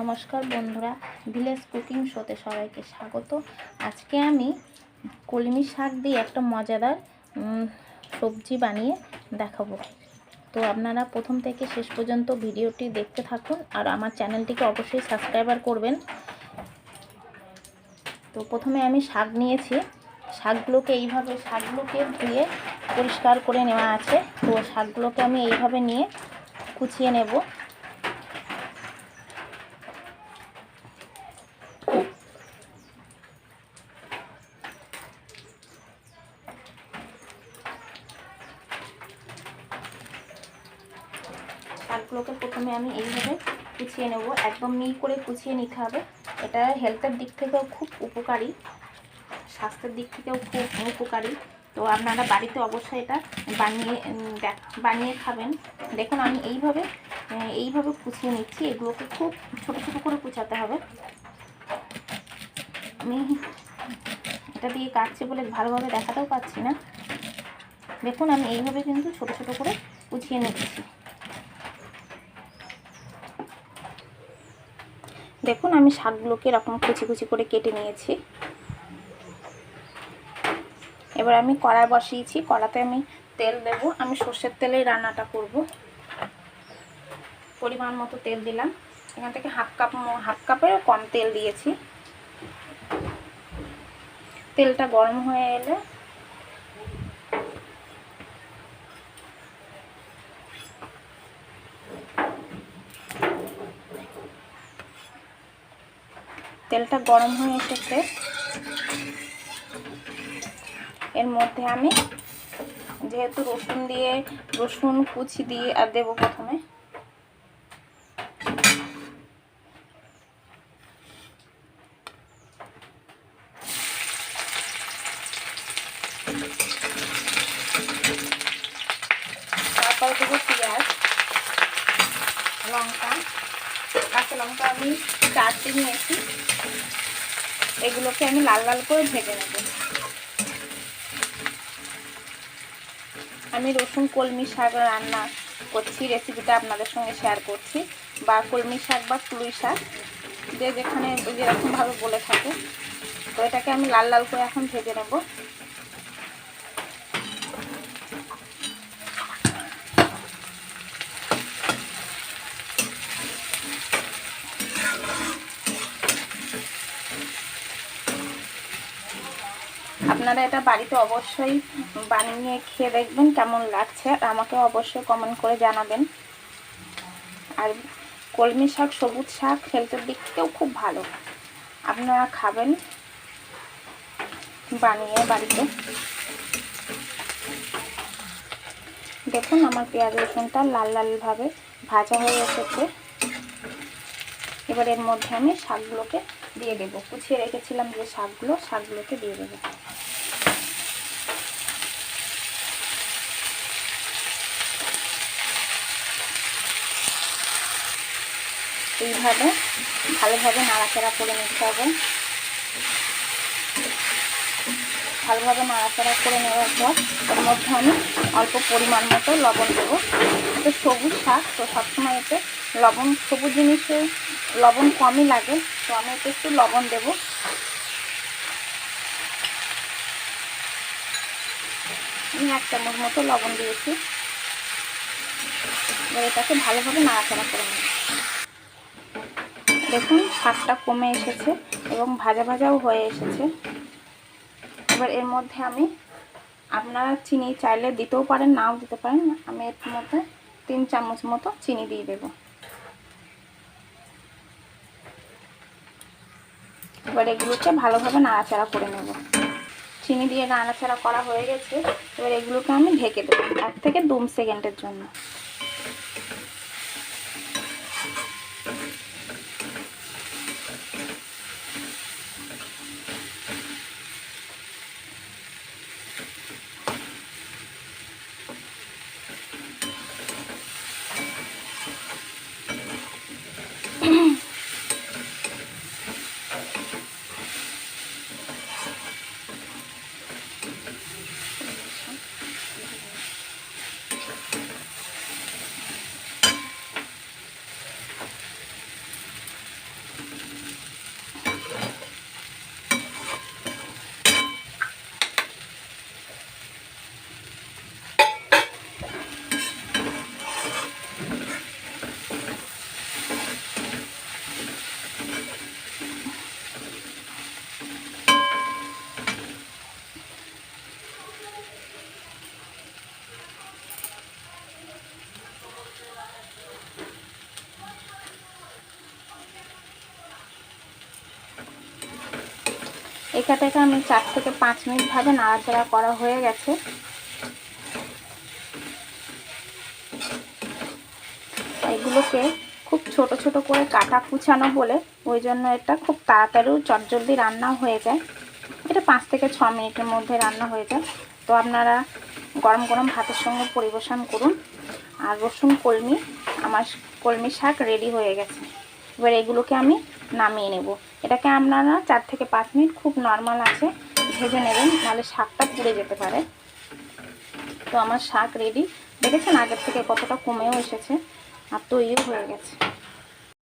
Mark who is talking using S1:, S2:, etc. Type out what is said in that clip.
S1: নমস্কার বন্ধুরা, village cooking শোতে সবাইকে স্বাগত। আজকে আমি কলমি শাক দিয়ে একটা মজাদার সবজি বানিয়ে দেখাবো। তো আপনারা প্রথম থেকে শেষ পর্যন্ত ভিডিওটি দেখতে থাকুন আর আমার চ্যানেলটিকে অবশ্যই সাবস্ক্রাইবার করবেন। তো প্রথমে আমি শাক নিয়েছি, শাকগুলোকে ধুয়ে পরিষ্কার করে নেওয়া আছে। তো শাকগুলোকে আমি এইভাবে নিয়ে কুচিয়ে নেব। শাকগুলোকে প্রথমে আমি এইভাবে কুচিয়ে নেব, একদম মিহি করে কুচিয়ে নিতে হবে। এটা হেলথের দিক থেকেও খুব উপকারী, স্বাস্থ্যের দিক থেকেও খুব উপকারী। তো আপনারা বাড়িতে অবশ্যই এটা বানিয়ে খাবেন। দেখুন আমি এইভাবে কুচিয়ে নিচ্ছি। এগুলোকে খুব ছোট ছোট করে কুচাতে হবে। আমি এটা দিয়ে কাটছি বলে ভালোভাবে দেখাতেও পাচ্ছি না। দেখুন আমি এইভাবে কিন্তু ছোট ছোট করে কুচিয়ে নিচ্ছি। দেখুন আমি শাকগুলোকে এরকম কুচি কুচি করে কেটে নিয়েছি। এবার আমি কড়াই বসিয়েছি, কড়াতে আমি তেল দেব। আমি সর্ষের তেলেই রান্নাটা করব। পরিমাণ মতো তেল দিলাম, এখান থেকে হাফ কাপেরও কম তেল দিয়েছি। তেলটা গরম হয়ে এলে তেলটা গরম হয়ে এসেছে, এর মধ্যে আমি যেহেতু রসুন কুচি দিয়ে আর দেবো প্রথমে। তারপর দেবো পেঁয়াজ, লঙ্কা, কাঁচা লঙ্কা আমি 4টে নিয়েছি। এগুলোকে আমি লাল লাল করে ভেজে নেব। আমি রসুন কলমি শাক রান্না করছি, রেসিপিটা আপনাদের সঙ্গে শেয়ার করছি। বা কলমি শাক বা পুঁই শাক, যে যেখানে যেরকমভাবে বলে থাকে। তো এটাকে আমি লাল লাল করে এখন ভেজে নেব। আপনারা এটা বাড়িতে অবশ্যই বানিয়ে খেয়ে দেখবেন কেমন লাগছে, আর আমাকে অবশ্যই কমেন্ট করে জানাবেন। আর কলমি শাক, সবুজ শাক হেলথের দিক থেকেও খুব ভালো, আপনারা খাবেন বানিয়ে বাড়িতে। দেখুন আমার পেঁয়াজ রসুনটা লাল লালভাবে ভাজা হয়ে এসেছে। এবার এর মধ্যে আমি শাকগুলোকে দিয়ে দেবো। কুচিয়ে রেখেছিলাম যে শাকগুলোকে দিয়ে দেবো। এইভাবে ভালোভাবে নাড়াচাড়া করে নিতে হবে। ভালোভাবে নাড়াচাড়া করে নেওয়ার পর এর মধ্যে আমি অল্প পরিমাণ মতো লবণ দেবো। তো সবুজ শাক, তো সবসময় এতে সবুজ জিনিসে লবণ কমই লাগে, তো আমি এতে একটু লবণ দেবো। আমি 1 চামচ মতো লবণ দিয়েছি। এবার এটাকে ভালোভাবে নাড়াচাড়া করে নেব। দেখুন শাকটা কমে এসেছে এবং ভাজা ভাজাও হয়ে এসেছে। এবার এর মধ্যে আপনারা চিনি চাইলে দিতেও পারেন, নাও দিতে পারেন। আমি এর মধ্যে 3 চামচ মতো চিনি দিয়ে দেব। এবার এগুলোকে ভালোভাবে নাড়াচাড়া করে নেব। চিনি দিয়ে নাড়াচাড়া করা হয়ে গেছে। এবার এগুলোকে আমি ঢেকে দেবো 1 থেকে 2 সেকেন্ডের জন্য। এটাকে আমি 4 থেকে 5 মিনিট ভাবে নাড়াচাড়া করা হয়ে গেছে। এগুলোকে খুব ছোট ছোট করে কাটা কুচানো বলে ওই জন্য এটা খুব তাড়াতাড়ি চটজলদি রান্না হয়ে যায়। এটা 5 থেকে 6 মিনিটের মধ্যে রান্না হয়ে যায়। তো আপনারা গরম গরম ভাতের সঙ্গে পরিবেশন করুন। আর রসুন কলমি, আমার কলমি শাক রেডি হয়ে গেছে। এবার এগুলোকে আমি নামিয়ে নেব। এটাকে আপনারা 4 থেকে 5 মিনিট খুব নর্মাল আছে ভেজে নেবেন, নাহলে শাকটা পুড়ে যেতে পারে। তো আমার শাক রেডি, দেখেছেন আগের থেকে কতটা কমেও এসেছে আর তৈরিও হয়ে গেছে।